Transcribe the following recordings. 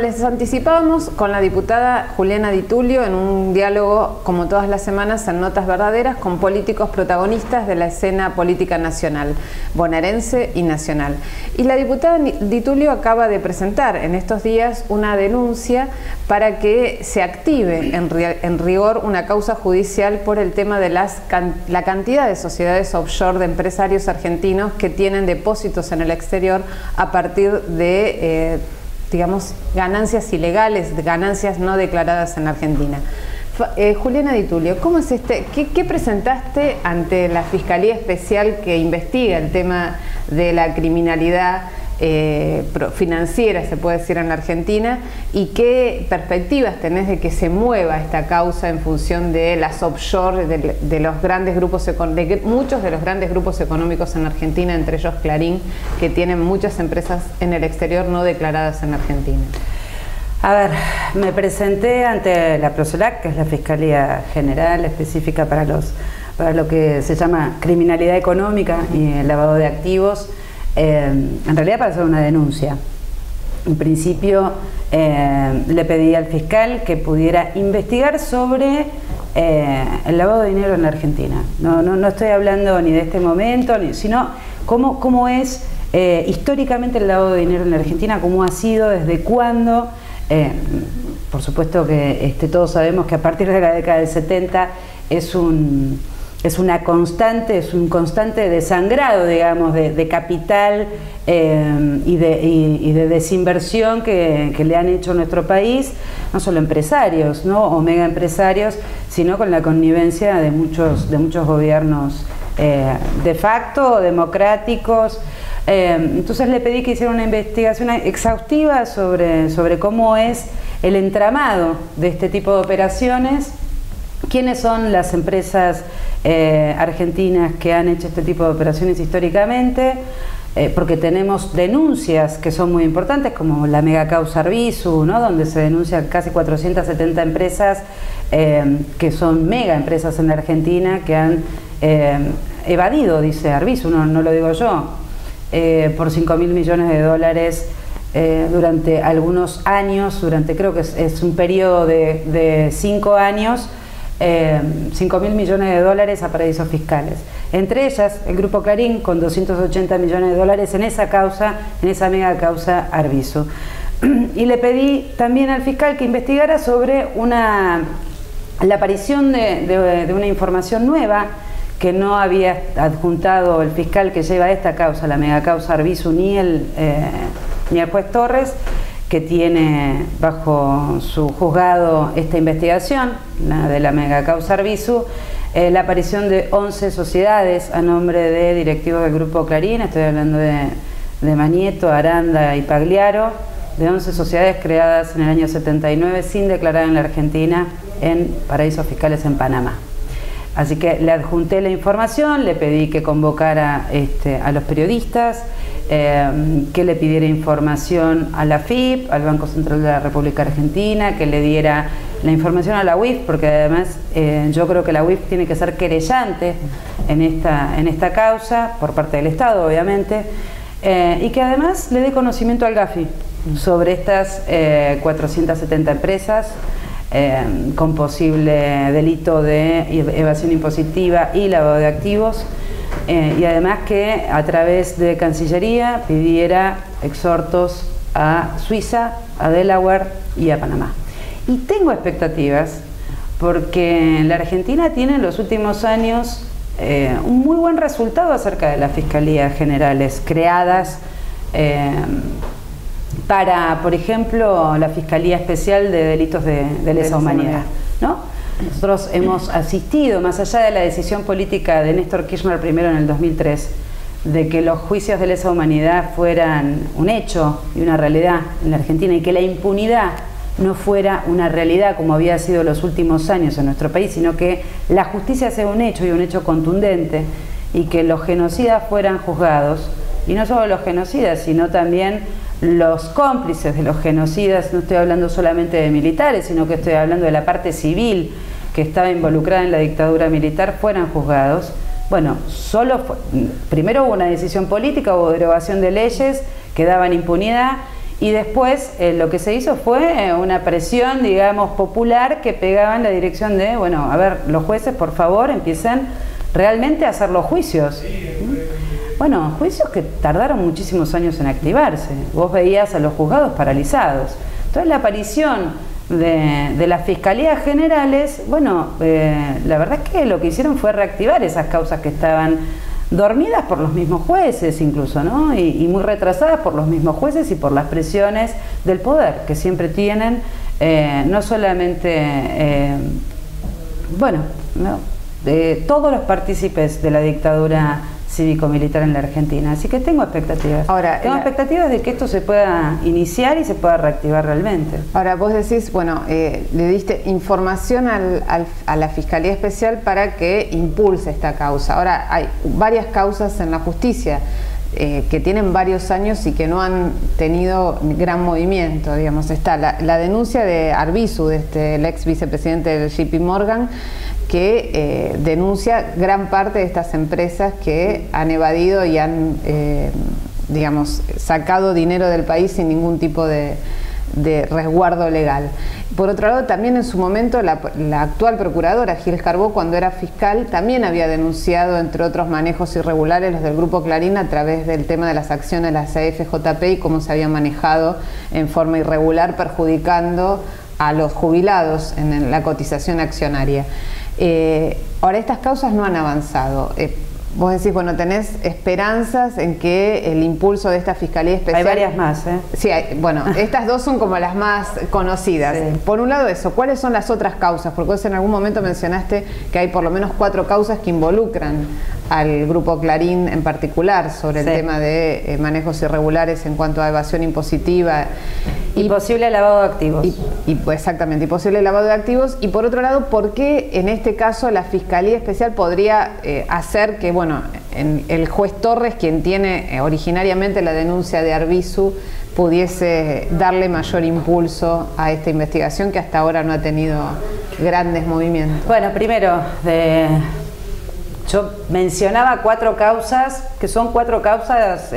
les anticipábamos, con la diputada Juliana Di Tullio en un diálogo, como todas las semanas, en Notas Verdaderas, con políticos protagonistas de la escena política nacional, bonaerense y nacional. Y la diputada Di Tullio acaba de presentar en estos días una denuncia para que se active en rigor una causa judicial por el tema de la cantidad de sociedades offshore de empresarios argentinos que tienen depósitos en el exterior a partir de digamos, ganancias ilegales, ganancias no declaradas en Argentina. Juliana Di Tullio, ¿cómo es qué presentaste ante la Fiscalía Especial que investiga el tema de la criminalidad financiera, se puede decir, en la Argentina, y qué perspectivas tenés de que se mueva esta causa en función de las offshore de los grandes grupos, muchos de los grandes grupos económicos en Argentina, entre ellos Clarín, que tienen muchas empresas en el exterior no declaradas en Argentina? A ver, me presenté ante la PROCELAC, que es la Fiscalía General específica para lo que se llama criminalidad económica y el lavado de activos, en realidad para hacer una denuncia. En principio le pedí al fiscal que pudiera investigar sobre el lavado de dinero en la Argentina. No estoy hablando ni de este momento, sino cómo es históricamente el lavado de dinero en la Argentina, cómo ha sido, desde cuándo. Por supuesto que todos sabemos que a partir de la década del 70 es un constante desangrado, digamos, de capital y de desinversión que le han hecho a nuestro país, no solo empresarios, ¿no? O mega empresarios, sino con la connivencia de muchos gobiernos de facto, democráticos. Entonces le pedí que hiciera una investigación exhaustiva sobre cómo es el entramado de este tipo de operaciones, quiénes son las empresas argentinas que han hecho este tipo de operaciones históricamente, porque tenemos denuncias que son muy importantes, como la mega causa Arvizu, ¿no? Donde se denuncian casi 470 empresas que son mega empresas en la Argentina que han evadido, dice Arvizu, no lo digo yo, por 5.000 millones de dólares durante algunos años, creo que es un periodo de 5 años, 5.000 millones de dólares a paraísos fiscales. Entre ellas, el Grupo Clarín, con 280 millones de dólares en esa causa, en esa mega causa Arvizu. Y le pedí también al fiscal que investigara sobre la aparición de una información nueva que no había adjuntado el fiscal que lleva esta causa, la mega causa Arvizu, ni el juez Torres, que tiene bajo su juzgado esta investigación, la de la mega causa Arvizu, la aparición de 11 sociedades a nombre de directivos del Grupo Clarín. Estoy hablando de Manieto, Aranda y Pagliaro, de 11 sociedades creadas en el año 79 sin declarar en la Argentina en paraísos fiscales en Panamá. Así que le adjunté la información, le pedí que convocara a los periodistas, que le pidiera información a la AFIP, al Banco Central de la República Argentina, que le diera la información a la UIF, porque además yo creo que la UIF tiene que ser querellante en esta causa, por parte del Estado, obviamente, y que además le dé conocimiento al GAFI sobre estas 470 empresas, con posible delito de evasión impositiva y lavado de activos, y además que a través de Cancillería pidiera exhortos a Suiza, a Delaware y a Panamá. Y tengo expectativas porque la Argentina tiene en los últimos años un muy buen resultado acerca de las fiscalías generales creadas para, por ejemplo, la Fiscalía Especial de Delitos de Lesa Humanidad, ¿no? Nosotros hemos asistido, más allá de la decisión política de Néstor Kirchner primero en el 2003, de que los juicios de lesa humanidad fueran un hecho y una realidad en la Argentina, y que la impunidad no fuera una realidad como había sido los últimos años en nuestro país, sino que la justicia sea un hecho y un hecho contundente, y que los genocidas fueran juzgados, y no solo los genocidas, sino también los cómplices de los genocidas. No estoy hablando solamente de militares, sino que estoy hablando de la parte civil que estaba involucrada en la dictadura militar, fueran juzgados. Bueno, primero hubo una decisión política, hubo derogación de leyes que daban impunidad, y después lo que se hizo fue una presión, digamos, popular que pegaba en la dirección de, bueno, a ver, los jueces, por favor, empiecen realmente a hacer los juicios. Bueno, juicios que tardaron muchísimos años en activarse. Vos veías a los juzgados paralizados. Entonces la aparición de las fiscalías generales, bueno, la verdad es que lo que hicieron fue reactivar esas causas que estaban dormidas por los mismos jueces incluso, ¿no? Y muy retrasadas por los mismos jueces y por las presiones del poder que siempre tienen, no solamente, bueno, ¿no?, de todos los partícipes de la dictadura cívico-militar en la Argentina. Así que tengo expectativas. Ahora, tengo expectativas de que esto se pueda iniciar y se pueda reactivar realmente. Ahora, vos decís, bueno, le diste información a la Fiscalía Especial para que impulse esta causa. Ahora, hay varias causas en la justicia que tienen varios años y que no han tenido gran movimiento, digamos. Está la denuncia de Arbizu, el ex vicepresidente del JP Morgan, que denuncia gran parte de estas empresas que han evadido y han, digamos, sacado dinero del país sin ningún tipo de resguardo legal. Por otro lado, también en su momento la actual procuradora, Gil Carbó, cuando era fiscal, también había denunciado, entre otros manejos irregulares, los del Grupo Clarín a través del tema de las acciones de la CFJP y cómo se habían manejado en forma irregular, perjudicando a los jubilados en la cotización accionaria. Ahora, estas causas no han avanzado. Vos decís, bueno, tenés esperanzas en que el impulso de esta Fiscalía Especial... Hay varias más, ¿eh? Sí, bueno, estas dos son como las más conocidas. Sí. Por un lado eso, ¿cuáles son las otras causas? Porque vos en algún momento mencionaste que hay por lo menos 4 causas que involucran al Grupo Clarín en particular sobre el tema de manejos irregulares en cuanto a evasión impositiva. Y posible lavado de activos. Exactamente, y posible lavado de activos. Y por otro lado, ¿por qué en este caso la Fiscalía Especial podría hacer que, bueno, el juez Torres, quien tiene originariamente la denuncia de Arbizu, pudiese darle mayor impulso a esta investigación que hasta ahora no ha tenido grandes movimientos? Bueno, primero, yo mencionaba 4 causas, que son 4 causas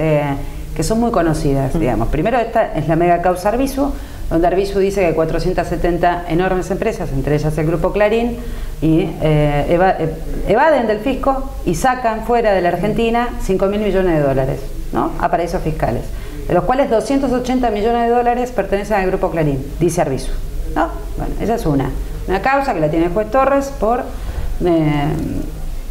que son muy conocidas, digamos. Primero, esta es la mega causa Arbizu, donde Arbizu dice que hay 470 enormes empresas, entre ellas el Grupo Clarín, y evaden del fisco y sacan fuera de la Argentina 5.000 millones de dólares, ¿no?, a paraísos fiscales, de los cuales 280 millones de dólares pertenecen al Grupo Clarín, dice Arbizu, ¿no? Bueno, esa es una causa que la tiene el juez Torres por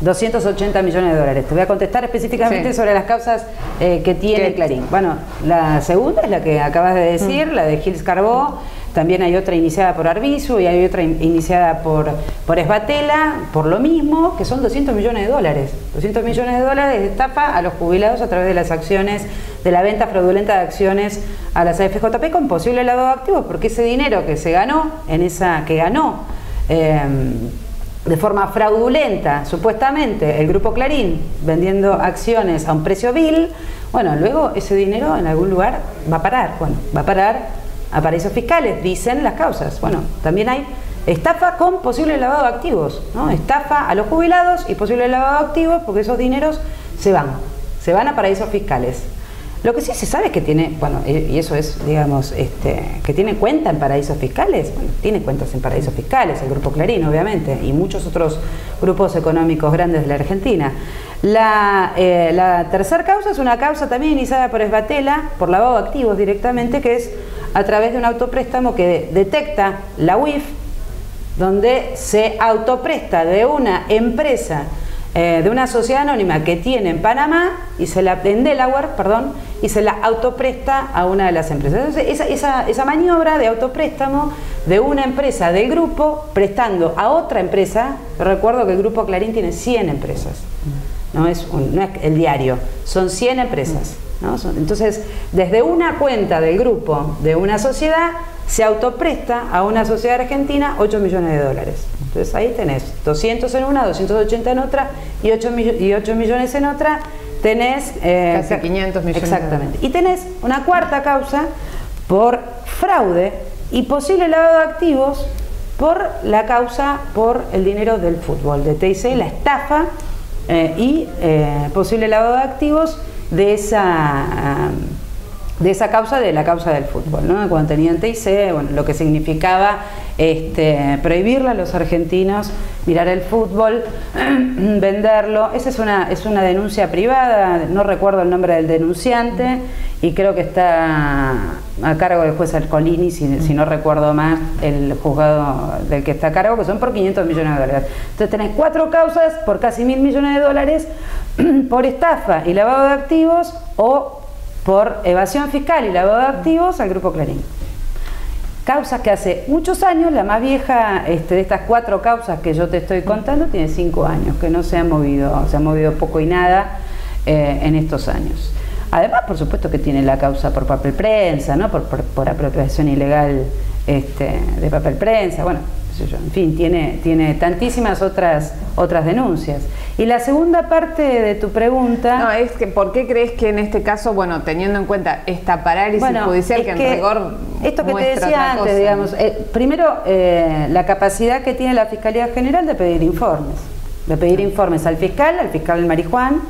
280 millones de dólares. Te voy a contestar específicamente sobre las causas que tiene Clarín. Bueno, la segunda es la que acabas de decir, la de Gil Carbó. También hay otra iniciada por Arbizu y hay otra iniciada por Esbatela, por lo mismo, que son 200 millones de dólares. 200 millones de dólares de estafa a los jubilados a través de las acciones, de la venta fraudulenta de acciones a las AFJP con posible lavado de activos, porque ese dinero que se ganó, de forma fraudulenta, supuestamente, el Grupo Clarín vendiendo acciones a un precio vil, bueno, luego ese dinero en algún lugar va a parar. Bueno, va a parar a paraísos fiscales, dicen las causas. Bueno, también hay estafa con posible lavado de activos, ¿no? Estafa a los jubilados y posible lavado de activos, porque esos dineros se van a paraísos fiscales. Lo que sí se sabe es que tiene, bueno, y eso es, digamos, que tiene cuenta en paraísos fiscales. Bueno, tiene cuentas en paraísos fiscales, el Grupo Clarín, obviamente, y muchos otros grupos económicos grandes de la Argentina. La tercera causa es una causa también iniciada por Esbatela, por lavado de activos directamente, que es a través de un autopréstamo que detecta la UIF, donde se autopresta de una empresa, de una sociedad anónima que tiene en Panamá, en Delaware, perdón, y se la autopresta a una de las empresas. Entonces, esa maniobra de autopréstamo de una empresa del grupo prestando a otra empresa, recuerdo que el Grupo Clarín tiene 100 empresas, no es el diario, son 100 empresas, ¿no? Entonces, desde una cuenta del grupo de una sociedad, se autopresta a una sociedad argentina 8 millones de dólares. Entonces ahí tenés 200 en una, 280 en otra y 8 millones en otra. Tenés casi 500 millones. Exactamente. Y tenés una cuarta causa por fraude y posible lavado de activos por la causa por el dinero del fútbol, de TIC, la estafa y posible lavado de activos de de esa causa, de la causa del fútbol, ¿no? Cuando tenían TIC, bueno, lo que significaba prohibirle a los argentinos mirar el fútbol, venderlo. Esa es una denuncia privada, no recuerdo el nombre del denunciante, y creo que está a cargo del juez Ercolini, si no recuerdo más, el juzgado del que está a cargo, que son por 500 millones de dólares. Entonces tenés 4 causas por casi 1.000 millones de dólares por estafa y lavado de activos, o por evasión fiscal y lavado de activos al Grupo Clarín. Causas que hace muchos años, la más vieja de estas 4 causas que yo te estoy contando, tiene 5 años, que no se ha movido poco y nada en estos años. Además, por supuesto que tiene la causa por papel prensa, ¿no? por apropiación ilegal de papel prensa, bueno, qué sé yo, en fin, tiene tantísimas otras denuncias. Y la segunda parte de tu pregunta... No, es que ¿por qué crees que en este caso, bueno, teniendo en cuenta esta parálisis judicial que en rigor esto que te decía antes, digamos, primero, la capacidad que tiene la Fiscalía General de pedir informes al fiscal Marijuán,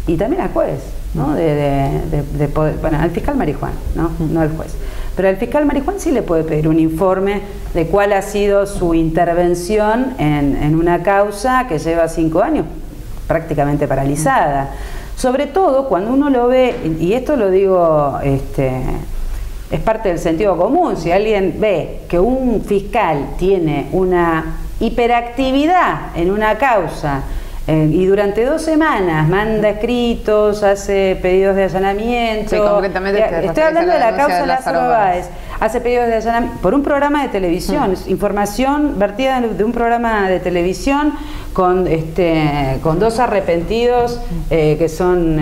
y también al juez, ¿no? Bueno, al fiscal Marijuán, no al juez. Pero al fiscal Marijuán sí le puede pedir un informe de cuál ha sido su intervención en una causa que lleva 5 años prácticamente paralizada. Sobre todo cuando uno lo ve, y esto lo digo, es parte del sentido común. Si alguien ve que un fiscal tiene una hiperactividad en una causa y durante 2 semanas manda escritos, hace pedidos de allanamiento. Sí, concretamente estoy hablando de la causa de Lázaro Báez. Hace pedidos de allanamiento por un programa de televisión, información vertida de un programa de televisión con 2 arrepentidos que son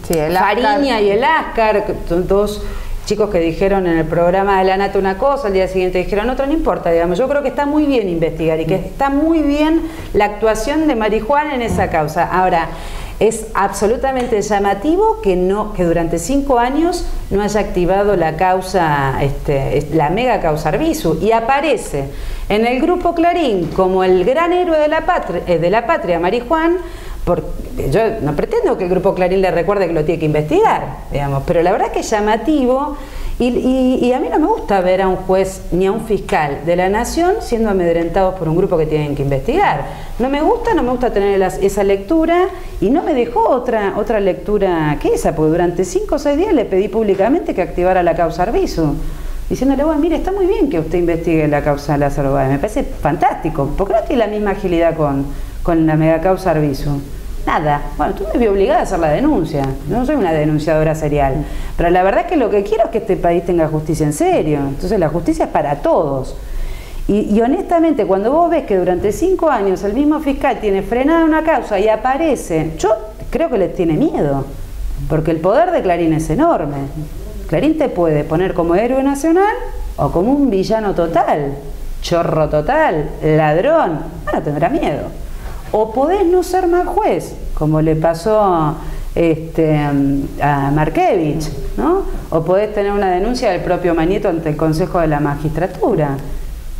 Fariña y el Ascar, que son 2 chicos que dijeron en el programa de la Nata una cosa, al día siguiente dijeron otra, no importa, digamos. Yo creo que está muy bien investigar y que está muy bien la actuación de Marijuán en esa causa. Ahora, es absolutamente llamativo que durante 5 años no haya activado la causa, la mega causa Arbizu, y aparece en el Grupo Clarín como el gran héroe de la patria, Marijuán. Yo no pretendo que el Grupo Clarín le recuerde que lo tiene que investigar, digamos, pero la verdad es que es llamativo, y a mí no me gusta ver a un juez ni a un fiscal de la Nación siendo amedrentados por un grupo que tienen que investigar. No me gusta tener esa lectura, y no me dejó otra lectura que esa, porque durante 5 o 6 días le pedí públicamente que activara la causa Arbizu, diciéndole, bueno, mire, está muy bien que usted investigue la causa de Lázaro Báez, me parece fantástico, porque no tiene la misma agilidad con la mega causa Arbizu. Nada. Bueno, tú me vi obligada a hacer la denuncia. No soy una denunciadora serial. Pero la verdad es que lo que quiero es que este país tenga justicia en serio. Entonces la justicia es para todos. Y honestamente, cuando vos ves que durante 5 años el mismo fiscal tiene frenada una causa y aparece, yo creo que le tiene miedo. Porque el poder de Clarín es enorme. Clarín te puede poner como héroe nacional o como un villano total, chorro total, ladrón. Bueno, tendrá miedo. O podés no ser más juez, como le pasó a Markevich, ¿no? O podés tener una denuncia del propio Manieto ante el Consejo de la Magistratura,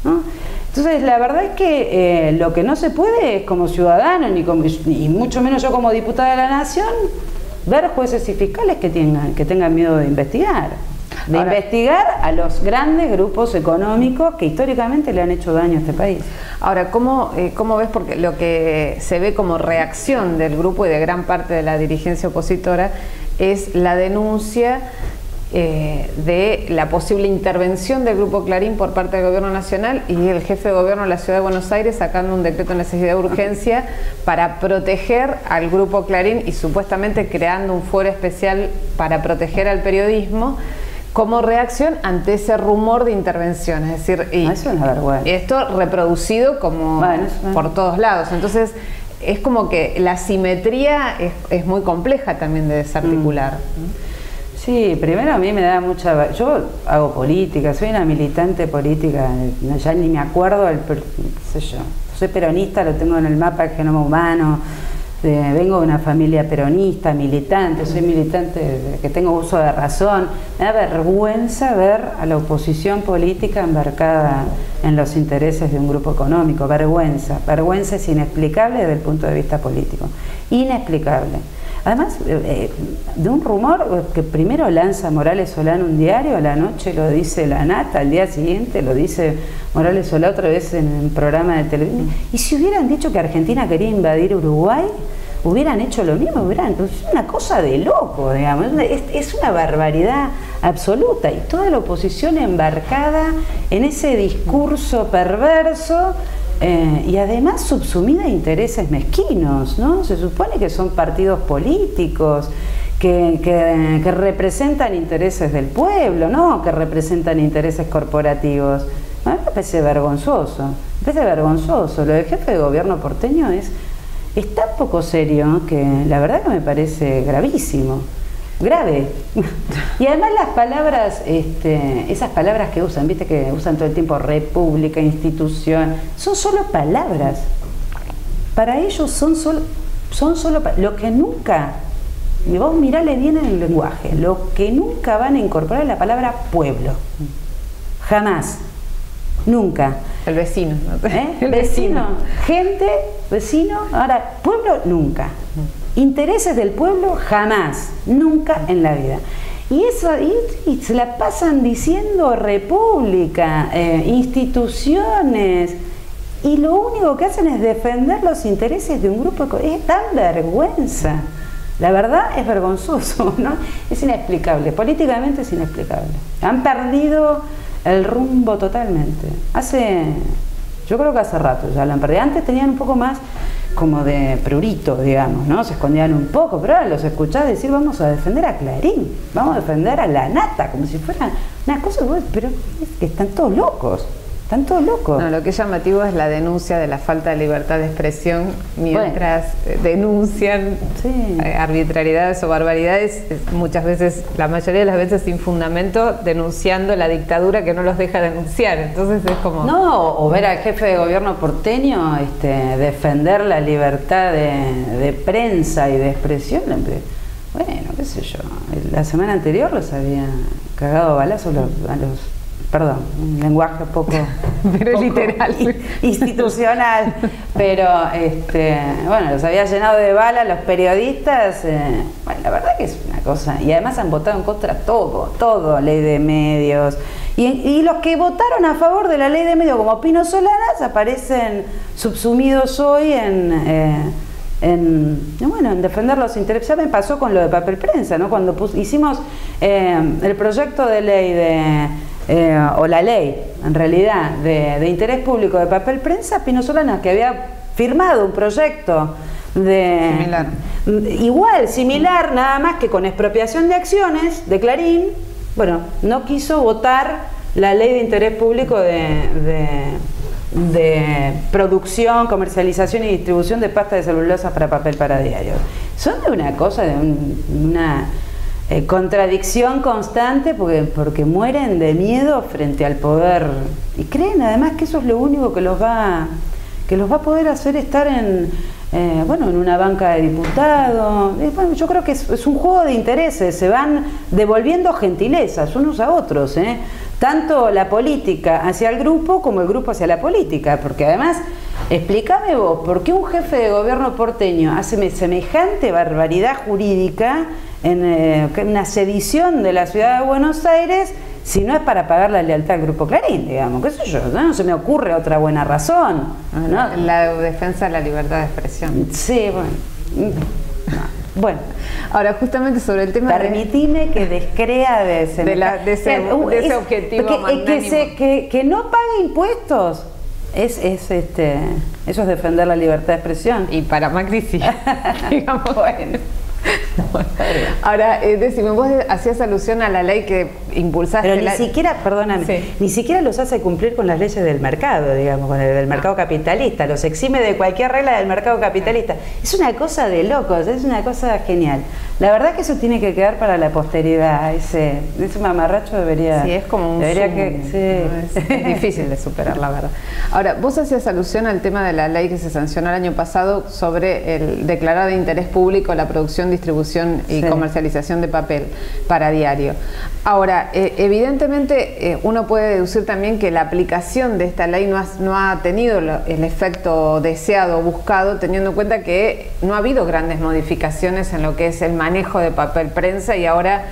¿no? Entonces, la verdad es que lo que no se puede es, como ciudadano, y mucho menos yo como diputada de la Nación, ver jueces y fiscales que tengan miedo de investigar. Investigar a los grandes grupos económicos que históricamente le han hecho daño a este país. Ahora, ¿cómo ves? Porque lo que se ve como reacción del grupo y de gran parte de la dirigencia opositora es la denuncia de la posible intervención del Grupo Clarín por parte del Gobierno Nacional, y el jefe de gobierno de la Ciudad de Buenos Aires sacando un decreto de necesidad de urgencia para proteger al Grupo Clarín, y supuestamente creando un fuero especial para proteger al periodismo, como reacción ante ese rumor de intervención. Es decir, y eso es una vergüenza. Esto reproducido como por todos lados. Entonces, es como que la simetría es muy compleja también de desarticular. Sí, primero a mí me da mucha... Yo hago política, soy una militante política, ya ni me acuerdo, qué sé yo. Soy peronista, lo tengo en el mapa del genoma humano. Vengo de una familia peronista, militante, soy militante que tengo uso de razón. Me da vergüenza ver a la oposición política embarcada en los intereses de un grupo económico. Vergüenza es inexplicable desde el punto de vista político. Inexplicable. Además, de un rumor que primero lanza Morales Solá en un diario, a la noche lo dice La Nata, al día siguiente lo dice Morales Solá otra vez en un programa de televisión. Y si hubieran dicho que Argentina quería invadir Uruguay, hubieran hecho lo mismo, es una cosa de loco, digamos, es una barbaridad absoluta, y toda la oposición embarcada en ese discurso perverso. Y además subsumida a intereses mezquinos, ¿no? Se supone que son partidos políticos que representan intereses del pueblo, no que representan intereses corporativos. A mí me parece vergonzoso, Lo del jefe de gobierno porteño es tan poco serio que la verdad que me parece gravísimo. Grave. Y además las palabras, esas palabras que usan, viste que usan todo el tiempo república, institución, son solo palabras. Para ellos son solo lo que nunca, y vos mirale bien en el lenguaje, lo que nunca van a incorporar es la palabra pueblo. Jamás. Nunca. El vecino. El vecino. Gente, vecino, ahora, pueblo, nunca. Intereses del pueblo, jamás, nunca en la vida. Y eso, y se la pasan diciendo república, instituciones, y lo único que hacen es defender los intereses de un grupo. Es tan vergüenza. La verdad es vergonzoso, ¿no? Es inexplicable, políticamente es inexplicable. Han perdido el rumbo totalmente. Yo creo que hace rato ya lo han perdido. Antes tenían un poco más como de prurito, digamos, ¿no? Se escondían un poco, pero ahora los escuchás decir vamos a defender a Clarín, vamos a defender a La Nata, como si fuera una cosa, pero es que están todos locos. No, lo que es llamativo es la denuncia de la falta de libertad de expresión mientras denuncian arbitrariedades o barbaridades, muchas veces, la mayoría de las veces sin fundamento, denunciando la dictadura que no los deja denunciar. Entonces es como... No, o ver al jefe de gobierno porteño defender la libertad de prensa y de expresión. Bueno, qué sé yo, la semana anterior los había cagado a balazos a los perdón, un lenguaje poco literal, institucional, pero bueno, los había llenado de balas los periodistas. Bueno, la verdad que es una cosa, y además han votado en contra todo, ley de medios, y los que votaron a favor de la ley de medios, como Pino Solanas, aparecen subsumidos hoy en defender los intereses. Ya me pasó con lo de papel prensa, ¿no? Cuando hicimos el proyecto de ley o la ley, en realidad, de interés público de papel prensa, Pino Solanas, que había firmado un proyecto similar, nada más que con expropiación de acciones de Clarín, bueno, no quiso votar la ley de interés público de producción, comercialización y distribución de pasta de celulosa para papel para diarios. Son de una cosa, de una contradicción constante, porque mueren de miedo frente al poder y creen además que eso es lo único que los va a poder hacer estar en una banca de diputados. Bueno, yo creo que es un juego de intereses, se van devolviendo gentilezas unos a otros, tanto la política hacia el grupo como el grupo hacia la política, porque además, explícame vos, ¿por qué un jefe de gobierno porteño hace semejante barbaridad jurídica en una sedición de la ciudad de Buenos Aires si no es para pagar la lealtad al Grupo Clarín, digamos? ¿Qué sé yo? No se me ocurre otra buena razón, ¿no? La defensa de la libertad de expresión. Sí, bueno. Ahora, justamente sobre el tema... Permitime que descrea de ese objetivo magnánimo. Que no pague impuestos. Eso es defender la libertad de expresión. Y para Macri sí. Digamos, bueno. Ahora, decime, vos hacías alusión a la ley que impulsaste. Pero ni siquiera los hace cumplir con las leyes del mercado, digamos, con el del mercado capitalista, los exime de cualquier regla del mercado capitalista. Es una cosa de locos, es una cosa genial. La verdad que eso tiene que quedar para la posteridad, ese mamarracho debería... Sí, es como un es difícil de superar, la verdad. Ahora, vos hacías alusión al tema de la ley que se sancionó el año pasado sobre el declarar de interés público la producción, distribución y comercialización de papel para diario. Ahora, evidentemente uno puede deducir también que la aplicación de esta ley no ha tenido el efecto deseado o buscado, teniendo en cuenta que no ha habido grandes modificaciones en lo que es el manejo de papel prensa, y ahora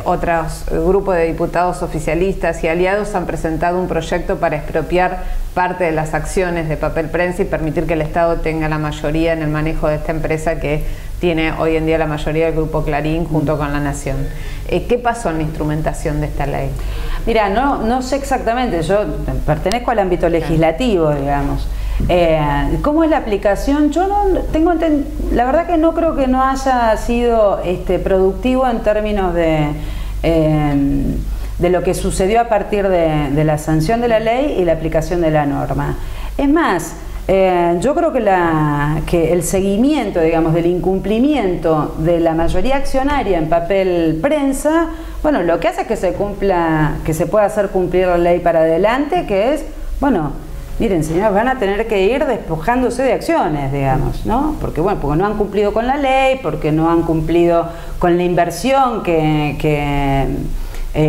otros grupos de diputados oficialistas y aliados han presentado un proyecto para expropiar parte de las acciones de papel prensa y permitir que el Estado tenga la mayoría en el manejo de esta empresa que tiene hoy en día la mayoría del Grupo Clarín junto con La Nación. ¿Qué pasó en la instrumentación de esta ley? Mira, no sé exactamente, yo pertenezco al ámbito legislativo, digamos. ¿Cómo es la aplicación? Yo no tengo la verdad que no creo que no haya sido productivo en términos de lo que sucedió a partir de la sanción de la ley y la aplicación de la norma. Es más, yo creo que el seguimiento, digamos, del incumplimiento de la mayoría accionaria en papel prensa, bueno, lo que hace es que se pueda hacer cumplir la ley para adelante, que es, bueno, miren, señores, van a tener que ir despojándose de acciones, digamos, ¿no? Porque no han cumplido con la ley, porque no han cumplido con la inversión que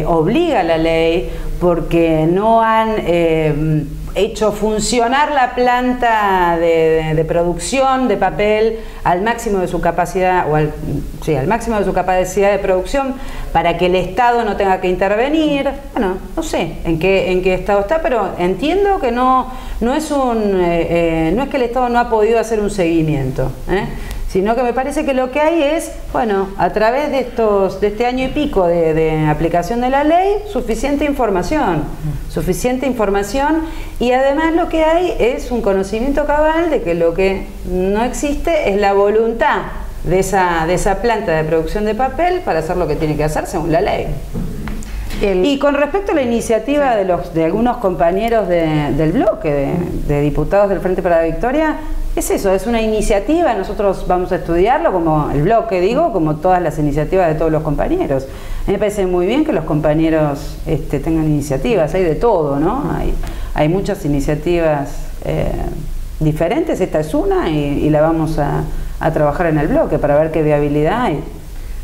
obliga la ley, porque no han hecho funcionar la planta de producción de papel al máximo de su capacidad, al máximo de su capacidad de producción, para que el Estado no tenga que intervenir. Bueno, no sé en qué estado está, pero entiendo que no es que el Estado no ha podido hacer un seguimiento, sino que me parece que lo que hay es, bueno, a través de este año y pico de aplicación de la ley, suficiente información, y además lo que hay es un conocimiento cabal de que lo que no existe es la voluntad de esa planta de producción de papel para hacer lo que tiene que hacer según la ley. Y con respecto a la iniciativa de algunos compañeros del bloque de diputados del Frente para la Victoria, es eso, es una iniciativa, nosotros vamos a estudiarlo como el bloque, digo, como todas las iniciativas de todos los compañeros. A mí me parece muy bien que los compañeros tengan iniciativas, hay de todo, ¿no? Hay muchas iniciativas diferentes, esta es una y la vamos a trabajar en el bloque para ver qué viabilidad hay.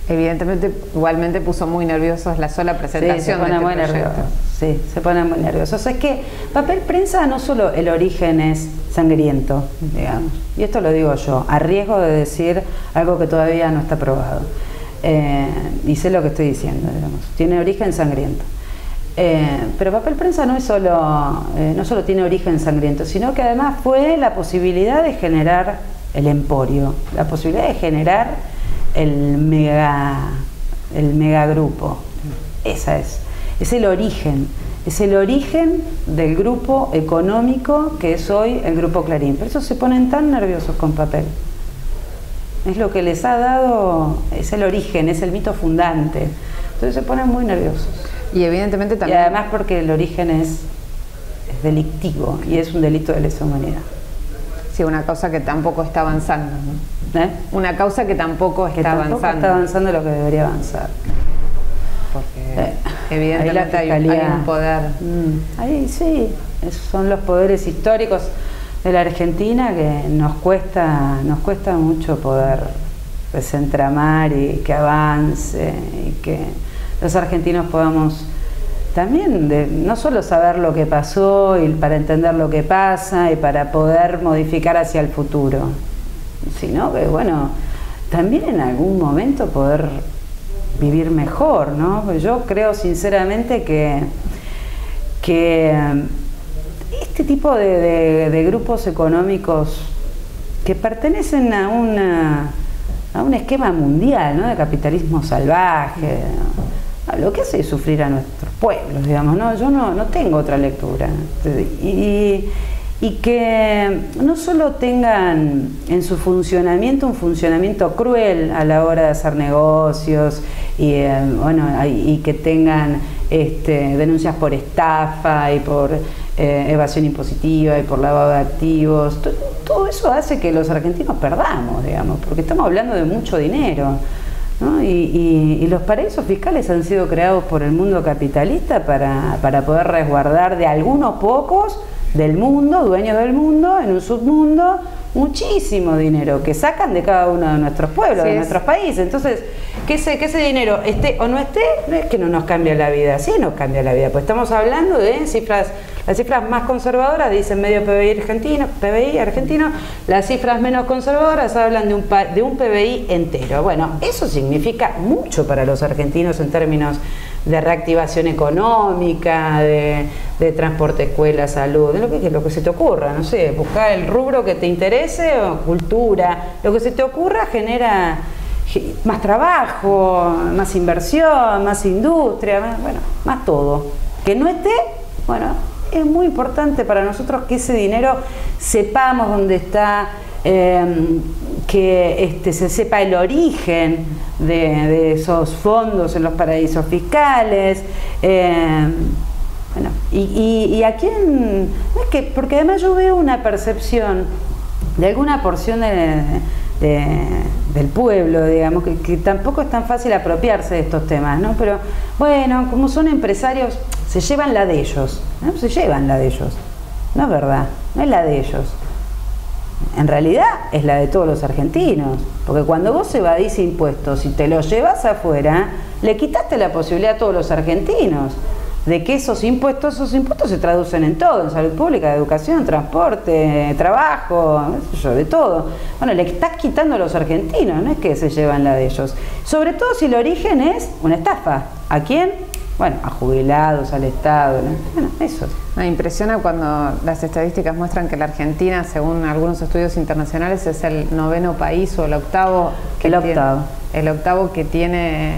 Evidentemente, igualmente puso muy nerviosos la sola presentación de este proyecto. Sí, se ponen muy nerviosos. Es que papel prensa no solo el origen es sangriento, digamos, y esto lo digo yo, a riesgo de decir algo que todavía no está probado, y sé lo que estoy diciendo, digamos, tiene origen sangriento. Pero papel prensa no solo tiene origen sangriento, sino que además fue la posibilidad de generar el emporio, la posibilidad de generar el megagrupo. Es el origen del grupo económico que es hoy el Grupo Clarín. Por eso se ponen tan nerviosos con papel. Es lo que les ha dado, es el origen, es el mito fundante. Entonces se ponen muy nerviosos. Y evidentemente también. Y además porque el origen es delictivo y es un delito de lesa humanidad. Sí, una causa que tampoco está avanzando, ¿no? Una causa que tampoco está avanzando lo que debería avanzar. Porque evidentemente hay un poder. Ahí sí, son los poderes históricos de la Argentina que nos cuesta mucho poder desentramar y que avance y que los argentinos podamos también no solo saber lo que pasó y para entender lo que pasa y para poder modificar hacia el futuro, sino que bueno, también en algún momento poder vivir mejor, ¿no? Porque yo creo sinceramente que este tipo de grupos económicos que pertenecen a un esquema mundial, ¿no? De capitalismo salvaje, ¿no? Lo que hace es sufrir a nuestros pueblos, digamos, ¿no? Yo no tengo otra lectura. Y que no solo tengan en su funcionamiento un funcionamiento cruel a la hora de hacer negocios y que tengan denuncias por estafa y por evasión impositiva y por lavado de activos. Todo eso hace que los argentinos perdamos, digamos, porque estamos hablando de mucho dinero, ¿no? Y los paraísos fiscales han sido creados por el mundo capitalista para poder resguardar de algunos pocos del mundo, dueños del mundo, en un submundo, muchísimo dinero que sacan de cada uno de nuestros pueblos, de nuestros países. Entonces, que ese dinero esté o no esté, no es que no nos cambie la vida, sí nos cambia la vida, pues estamos hablando de cifras, las cifras más conservadoras dicen medio PBI argentino, las cifras menos conservadoras hablan de un PBI entero. Bueno, eso significa mucho para los argentinos en términos de reactivación económica, de transporte, escuela, salud, de lo que se te ocurra, no sé, buscar el rubro que te interese o cultura, lo que se te ocurra genera más trabajo, más inversión, más industria, más todo. Que no esté, es muy importante para nosotros que ese dinero sepamos dónde está, que se sepa el origen de esos fondos en los paraísos fiscales, y a quién, no es que, porque además yo veo una percepción de alguna porción del pueblo, digamos, que tampoco es tan fácil apropiarse de estos temas, ¿no? Pero bueno, como son empresarios, se llevan la de ellos, ¿no? Se llevan la de ellos, no es verdad, no es la de ellos. En realidad es la de todos los argentinos, porque cuando vos evadís impuestos y te los llevas afuera, le quitaste la posibilidad a todos los argentinos de que esos impuestos se traducen en todo, en salud pública, educación, transporte, trabajo, de todo. Bueno, le estás quitando a los argentinos, no es que se llevan la de ellos. Sobre todo si el origen es una estafa. ¿A quién? Bueno, a jubilados, al Estado, ¿no? Bueno, eso. Me impresiona cuando las estadísticas muestran que la Argentina, según algunos estudios internacionales, es el 9º país o el octavo que tiene,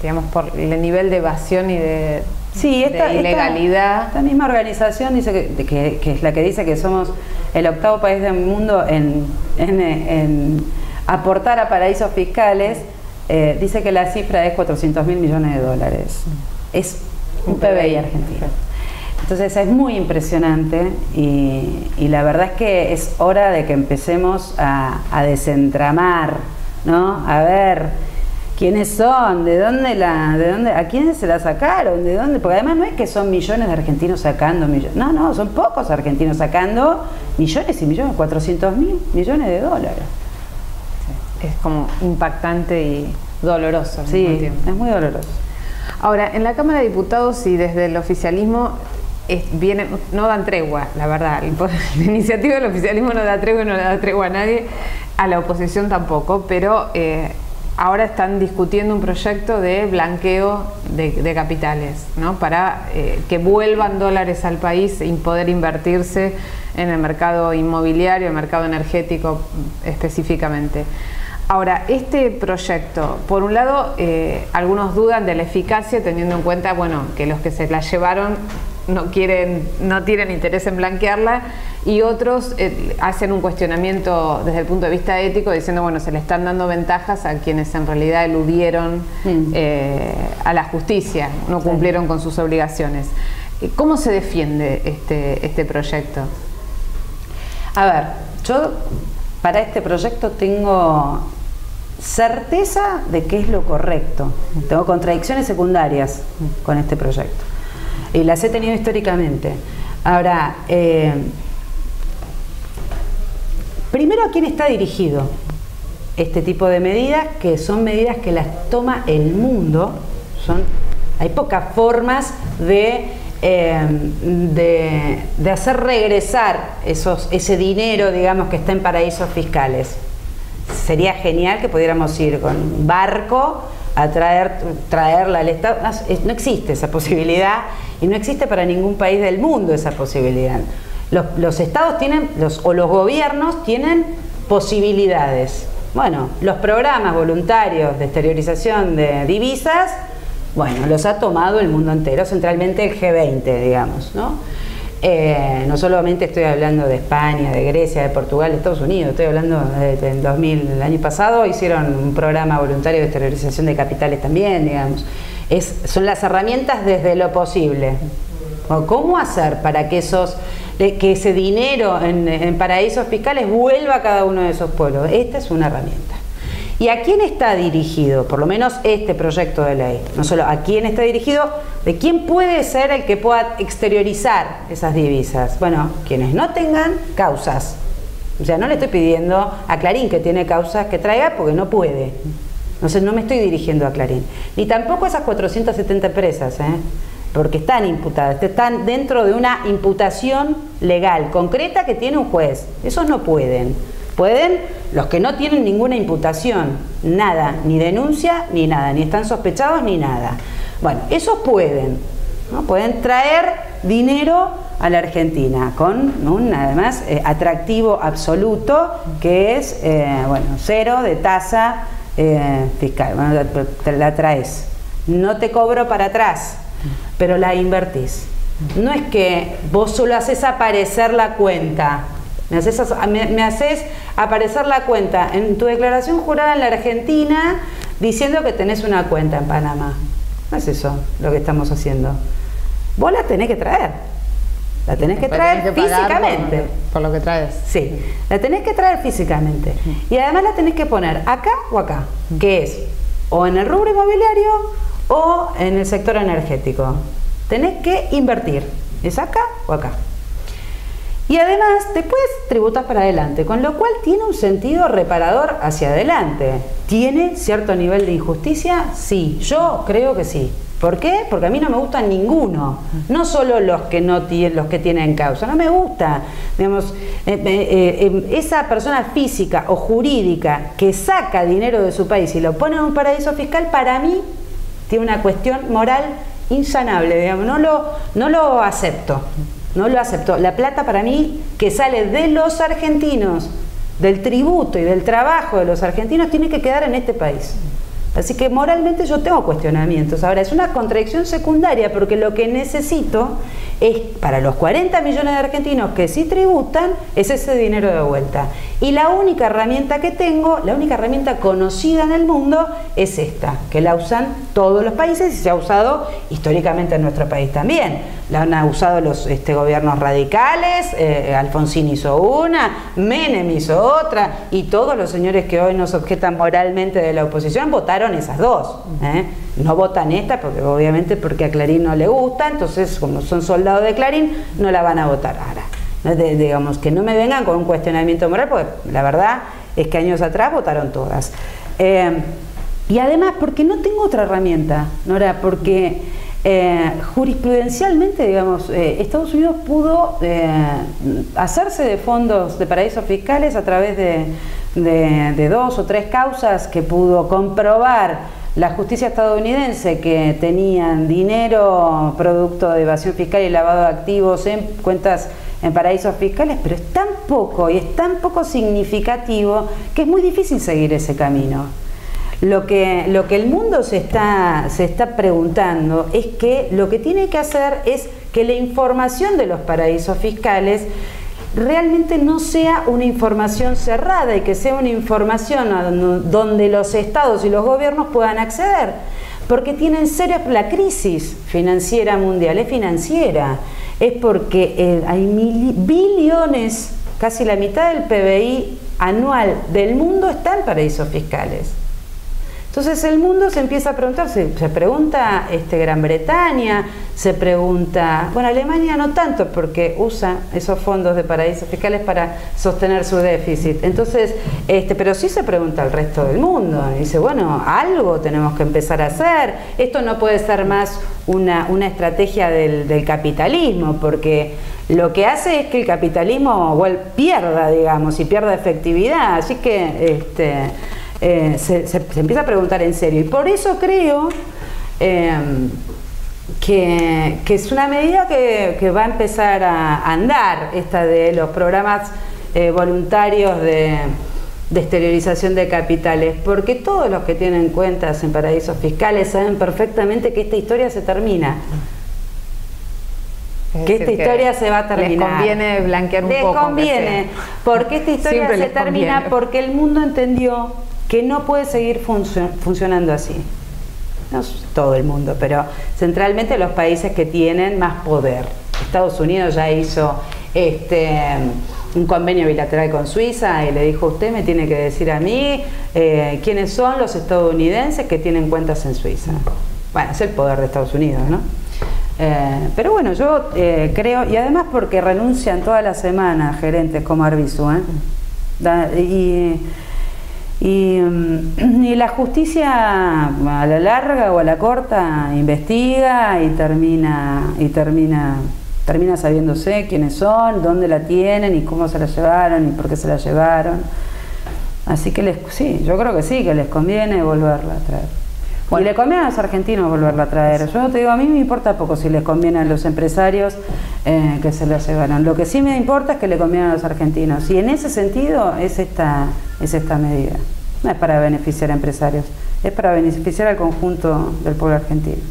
digamos, por el nivel de evasión y de ilegalidad. Esta misma organización dice que es la que dice que somos el 8º país del mundo en aportar a paraísos fiscales. Dice que la cifra es 400.000 millones de dólares. Es un PBI argentino. Entonces es muy impresionante y la verdad es que es hora de que empecemos a desentramar, ¿no? A ver quiénes son, de dónde, a quiénes se la sacaron, de dónde, porque además no es que son millones de argentinos sacando millones, no, son pocos argentinos sacando millones y millones, 400.000 millones de dólares. Es como impactante y doloroso al mismo tiempo. Es muy doloroso. Ahora, en la Cámara de Diputados y desde el oficialismo no dan tregua, la verdad. La iniciativa del oficialismo no da tregua y no le da tregua a nadie, a la oposición tampoco, pero ahora están discutiendo un proyecto de blanqueo de capitales, ¿no? Para que vuelvan dólares al país y poder invertirse en el mercado inmobiliario, el mercado energético específicamente. Ahora, este proyecto, por un lado, algunos dudan de la eficacia, teniendo en cuenta, que los que se la llevaron no tienen interés en blanquearla, y otros hacen un cuestionamiento desde el punto de vista ético, diciendo, se le están dando ventajas a quienes en realidad eludieron a la justicia, no cumplieron con sus obligaciones. ¿Cómo se defiende este proyecto? A ver, yo para este proyecto tengo certeza de que es lo correcto. Tengo contradicciones secundarias con este proyecto. Y las he tenido históricamente. Ahora, primero, ¿a quién está dirigido este tipo de medidas? Que son medidas que las toma el mundo. Hay pocas formas de hacer regresar ese dinero, digamos, que está en paraísos fiscales. Sería genial que pudiéramos ir con un barco a traerla al Estado. No existe esa posibilidad y no existe para ningún país del mundo esa posibilidad. Los estados tienen, los gobiernos tienen posibilidades. Los programas voluntarios de exteriorización de divisas, los ha tomado el mundo entero, centralmente el G20, digamos, ¿no? No solamente estoy hablando de España, de Grecia, de Portugal, de Estados Unidos, estoy hablando del 2000, el año pasado hicieron un programa voluntario de exteriorización de capitales también, digamos. Son las herramientas desde lo posible. ¿Cómo hacer para que ese dinero en paraísos fiscales vuelva a cada uno de esos pueblos? Esta es una herramienta. ¿Y a quién está dirigido? Por lo menos este proyecto de ley. No solo a quién está dirigido, de quién puede ser el que pueda exteriorizar esas divisas. Bueno, quienes no tengan causas. O sea, no le estoy pidiendo a Clarín que tiene causas que traiga porque no puede. Entonces no me estoy dirigiendo a Clarín. Ni tampoco a esas 470 empresas, porque están imputadas, están dentro de una imputación legal, concreta que tiene un juez. Esos no pueden. Pueden los que no tienen ninguna imputación, nada, ni denuncia, ni nada, ni están sospechados, ni nada. Bueno, esos pueden, ¿no? Pueden traer dinero a la Argentina con un, además, atractivo absoluto que es, bueno, 0 de tasa fiscal. Bueno, la traes, no te cobro para atrás, pero la invertís. No es que vos solo haces aparecer la cuenta. Me haces aparecer la cuenta en tu declaración jurada en la Argentina diciendo que tenés una cuenta en Panamá. No es eso lo que estamos haciendo. Vos la tenés que traer. La tenés que traer físicamente. Por lo que traes. Sí, la tenés que traer físicamente. Y además la tenés que poner acá o acá, que es o en el rubro inmobiliario o en el sector energético. Tenés que invertir. ¿Es acá o acá? Y además después tributas para adelante, con lo cual tiene un sentido reparador hacia adelante. ¿Tiene cierto nivel de injusticia? Sí, yo creo que sí. ¿Por qué? Porque a mí no me gustan ninguno, no solo los que no tienen, los que tienen causa, no me gusta, digamos, esa persona física o jurídica que saca dinero de su país y lo pone en un paraíso fiscal, para mí tiene una cuestión moral insanable, digamos, no lo acepto. No lo acepto. La plata para mí que sale de los argentinos, del tributo y del trabajo de los argentinos, tiene que quedar en este país. Así que moralmente yo tengo cuestionamientos. Ahora, es una contradicción secundaria porque lo que necesito es, para los 40 millones de argentinos que sí tributan, es ese dinero de vuelta. Y la única herramienta que tengo, la única herramienta conocida en el mundo, es esta, que la usan todos los países y se ha usado históricamente en nuestro país también. La han usado los gobiernos radicales, Alfonsín hizo una, Menem hizo otra, y todos los señores que hoy nos objetan moralmente de la oposición votaron esas dos. No votan esta porque obviamente porque a Clarín no le gusta, entonces como son soldados de Clarín no la van a votar. Ahora, digamos que no me vengan con un cuestionamiento moral porque la verdad es que años atrás votaron todas. Y además porque no tengo otra herramienta, Nora, porque jurisprudencialmente, digamos, Estados Unidos pudo hacerse de fondos de paraísos fiscales a través de 2 o 3 causas que pudo comprobar la justicia estadounidense que tenían dinero producto de evasión fiscal y lavado de activos en cuentas en paraísos fiscales, pero es tan poco y es tan poco significativo que es muy difícil seguir ese camino. Lo que el mundo se está preguntando es que lo que tiene que hacer es que la información de los paraísos fiscales realmente no sea una información cerrada y que sea una información donde los estados y los gobiernos puedan acceder, porque tienen serios, la crisis financiera mundial es financiera, es porque hay billones, casi la mitad del PBI anual del mundo está en paraísos fiscales. Entonces el mundo se empieza a preguntar, se pregunta Gran Bretaña, se pregunta, bueno, Alemania no tanto porque usa esos fondos de paraísos fiscales para sostener su déficit. Entonces, pero sí se pregunta el resto del mundo. Y dice, bueno, algo tenemos que empezar a hacer. Esto no puede ser más una estrategia del capitalismo, porque lo que hace es que el capitalismo pierda, digamos, y pierda efectividad. Así que se empieza a preguntar en serio, y por eso creo que es una medida que va a empezar a andar, esta de los programas voluntarios de exteriorización de capitales, porque todos los que tienen cuentas en paraísos fiscales saben perfectamente que esta historia se termina. Que esta historia se va a terminar. Les conviene blanquear un poco. Les conviene, porque esta historia se termina porque el mundo entendió que no puede seguir funcionando así. No todo el mundo, pero centralmente los países que tienen más poder. Estados Unidos ya hizo un convenio bilateral con Suiza y le dijo: usted me tiene que decir a mí quiénes son los estadounidenses que tienen cuentas en Suiza. Bueno, es el poder de Estados Unidos, ¿no? Pero bueno, yo creo, y además porque renuncian todas las semanas gerentes como Arbizu, y la justicia a la larga o a la corta investiga y termina sabiéndose quiénes son, dónde la tienen y cómo se la llevaron y por qué se la llevaron. Así que sí, yo creo que sí, que les conviene volverla a traer. Bueno, y le conviene a los argentinos volverla a traer. Yo te digo, a mí me importa poco si les conviene a los empresarios que se la llevaron. Lo que sí me importa es que le conviene a los argentinos. Y en ese sentido es esta medida. No es para beneficiar a empresarios, es para beneficiar al conjunto del pueblo argentino.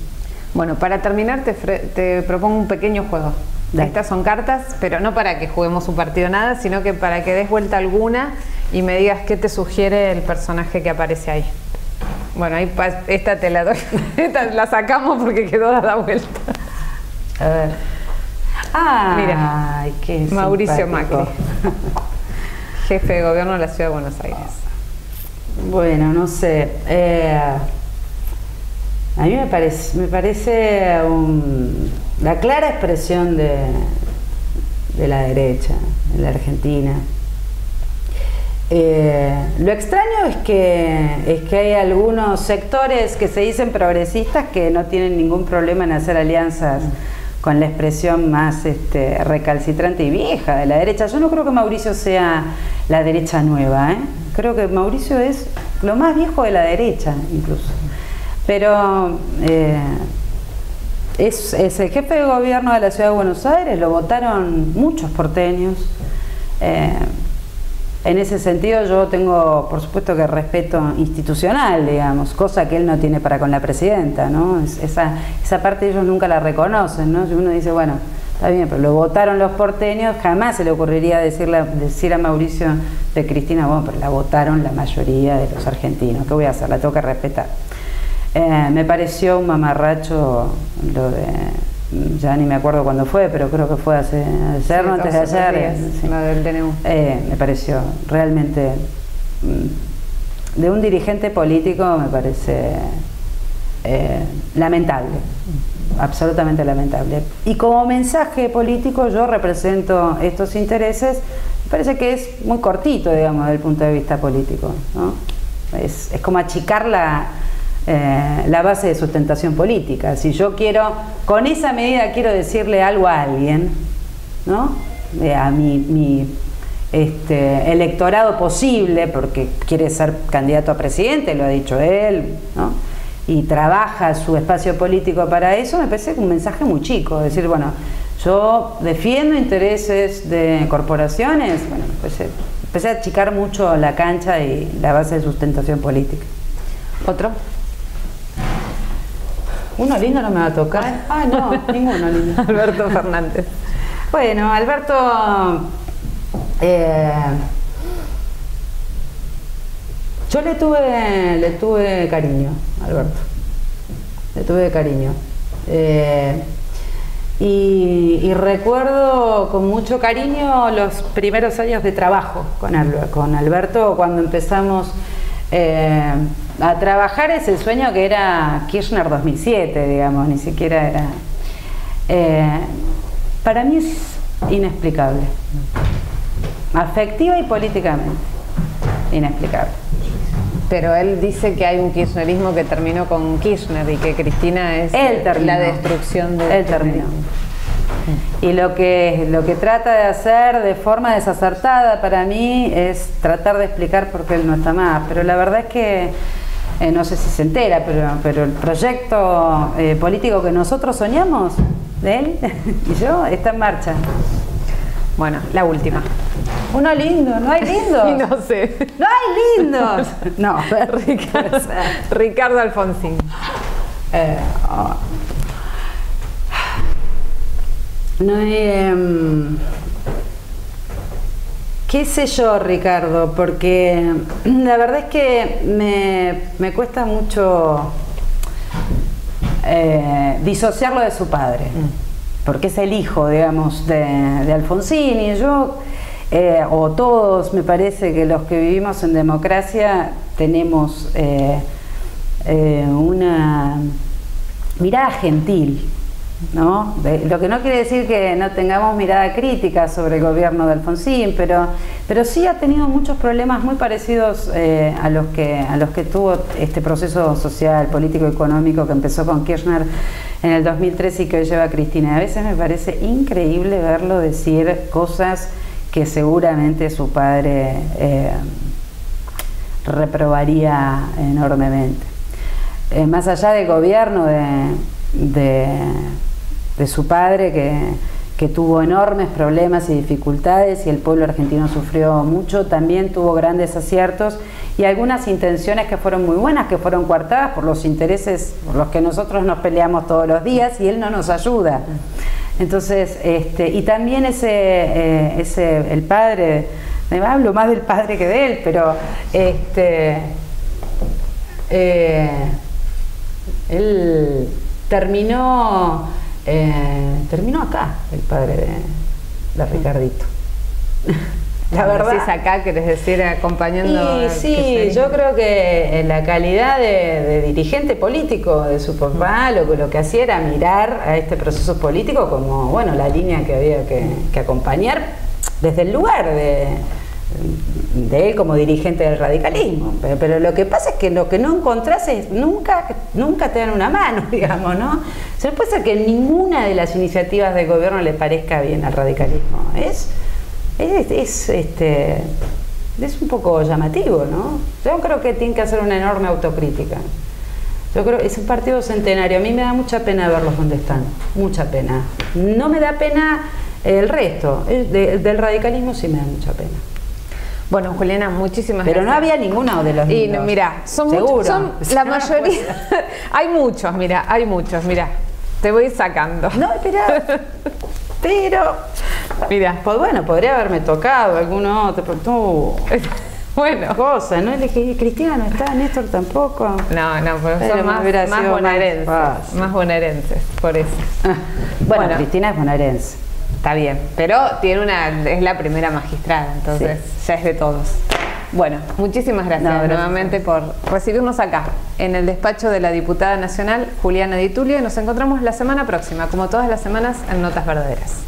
Bueno, para terminar te propongo un pequeño juego. Dale. Estas son cartas, pero no para que juguemos un partido nada, sino que para que des vuelta alguna y me digas qué te sugiere el personaje que aparece ahí. Bueno, ahí esta te la doy, esta la sacamos porque quedó dada vuelta. A ver. Mira, qué Mauricio simpático. Macri, jefe de gobierno de la Ciudad de Buenos Aires. Bueno, no sé. A mí me parece la clara expresión de la derecha en la Argentina. Lo extraño es que hay algunos sectores que se dicen progresistas que no tienen ningún problema en hacer alianzas con la expresión más recalcitrante y vieja de la derecha. Yo no creo que Mauricio sea la derecha nueva, creo que Mauricio es lo más viejo de la derecha incluso. Pero es el jefe de gobierno de la Ciudad de Buenos Aires, lo votaron muchos porteños. En ese sentido yo tengo, por supuesto, que respeto institucional, digamos, cosa que él no tiene para con la presidenta, ¿no? Esa parte ellos nunca la reconocen, ¿no? Si uno dice, bueno, está bien, pero lo votaron los porteños, jamás se le ocurriría decir a Mauricio de Cristina, bueno, pero la votaron la mayoría de los argentinos, ¿qué voy a hacer? La tengo que respetar. Me pareció un mamarracho lo de... Ya ni me acuerdo cuándo fue, pero creo que fue ayer, no, antes de ayer. Sí. La del DNU. Me pareció realmente, de un dirigente político, me parece lamentable, absolutamente lamentable. Y como mensaje político yo represento estos intereses, me parece que es muy cortito, digamos, desde el punto de vista político, ¿no? Es como achicar la base de sustentación política. Si yo con esa medida quiero decirle algo a alguien, ¿no? A mi electorado posible, porque quiere ser candidato a presidente, lo ha dicho él, ¿no? Y trabaja su espacio político para eso, me parece un mensaje muy chico, decir, bueno, yo defiendo intereses de corporaciones. Bueno, empecé a achicar mucho la cancha y la base de sustentación política. ¿Otro? ¿Uno lindo no me va a tocar? Ah, no, ninguno lindo. Alberto Fernández. Bueno, Alberto, yo le tuve cariño a Alberto. Le tuve cariño. Y recuerdo con mucho cariño los primeros años de trabajo con Alberto, cuando empezamos a trabajar ese sueño que era Kirchner 2007, digamos, ni siquiera era... para mí es inexplicable, afectiva y políticamente, inexplicable. Pero él dice que hay un kirchnerismo que terminó con Kirchner y que Cristina es la destrucción de... Él terminó. Y lo que trata de hacer de forma desacertada para mí es tratar de explicar por qué él no está más. Pero la verdad es que, no sé si se entera, pero el proyecto político que nosotros soñamos, de él y yo, está en marcha. Bueno, la última. Uno lindo, ¿no hay lindos? Y no sé. ¡No hay lindos! No, Ricardo Alfonsín. No, qué sé yo, Ricardo, porque la verdad es que me cuesta mucho disociarlo de su padre. porque es el hijo, digamos, de Alfonsín, y yo, o todos, me parece que los que vivimos en democracia tenemos una mirada gentil, ¿no? Lo que no quiere decir que no tengamos mirada crítica sobre el gobierno de Alfonsín, pero sí ha tenido muchos problemas muy parecidos a los que tuvo este proceso social, político, económico que empezó con Kirchner en el 2013 y que hoy lleva Cristina. A veces me parece increíble verlo decir cosas que seguramente su padre reprobaría enormemente. Más allá del gobierno de su padre, que tuvo enormes problemas y dificultades y el pueblo argentino sufrió mucho, también tuvo grandes aciertos y algunas intenciones que fueron muy buenas, que fueron coartadas por los intereses por los que nosotros nos peleamos todos los días y él no nos ayuda. Entonces, y también el padre, me hablo más del padre que de él, pero él terminó acá, el padre de Ricardito. La verdad. Decís acá, querés decir acompañando. Y sí, yo creo que en la calidad de dirigente político de su papá, lo que hacía era mirar a este proceso político como, bueno, la línea que había que acompañar desde el lugar de él como dirigente del radicalismo, pero lo que pasa es que lo que no encontrás es nunca te dan una mano, digamos, ¿no? Se puede ser que ninguna de las iniciativas del gobierno le parezca bien al radicalismo. Es un poco llamativo, ¿no? Yo creo que tiene que hacer una enorme autocrítica. Yo creo que es un partido centenario. A mí me da mucha pena verlos donde están, mucha pena. No me da pena el resto, del radicalismo sí me da mucha pena. Bueno, Juliana, muchísimas gracias. Pero no había ninguno de los niños. Y no, mira, son la mayoría. Hay muchos, mira. Te voy sacando. No, pero mira, pues bueno, podría haberme tocado alguno otro, pero tú. Bueno, cosas, ¿no? Cristina no está, Néstor tampoco. No, pero son más bonaerenses. Más bonaerenses, por eso. Bueno, Cristina es bonaerense. Está bien, pero es la primera magistrada, entonces sí, ya es de todos. Bueno, muchísimas gracias nuevamente por recibirnos acá, en el despacho de la diputada nacional Juliana Di Tulio, y nos encontramos la semana próxima, como todas las semanas, en Notas Verdaderas.